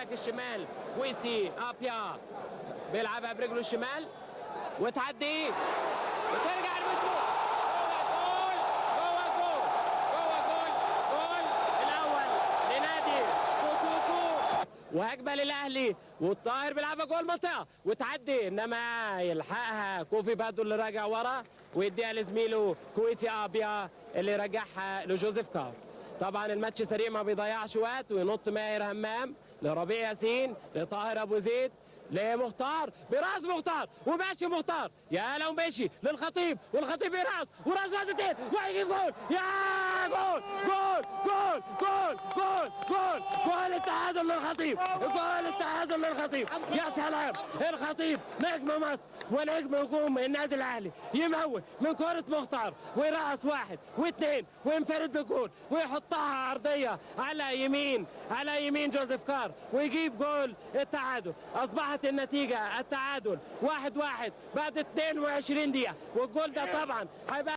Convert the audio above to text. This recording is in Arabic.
الباك الشمال كويسي ابيا بيلعبها برجله الشمال وتعدي وترجع المشروع جوه جول جول الاول لنادي كوكوكو وهجمه للاهلي والطاهر بيلعبها جوه المنطقه وتعدي انما يلحقها كوفي بادو اللي راجع ورا ويديها لزميله كويسي ابيا اللي رجعها لجوزيف كار. طبعا الماتش سريع ما بيضيعش وقت وينط ماهر همام لربيع ياسين لطاهر ابو زيد لمختار براس مختار وماشي مختار يا لو ماشي للخطيب والخطيب براس وراس وحدتين وهيجيب جول يا جول جول جول جول جول جول جول التعادل للخطيب جول التعادل للخطيب يا سلام الخطيب نجم مصر ونجم هجوم النادي الاهلي يموت من كرة مختار ويرقص واحد واثنين وينفرد بالجول ويحطها عرضية على يمين جوزيف كار ويجيب جول التعادل. اصبحت النتيجة التعادل 1-1 بعد 22 دقيقة والجول ده طبعا هيبقى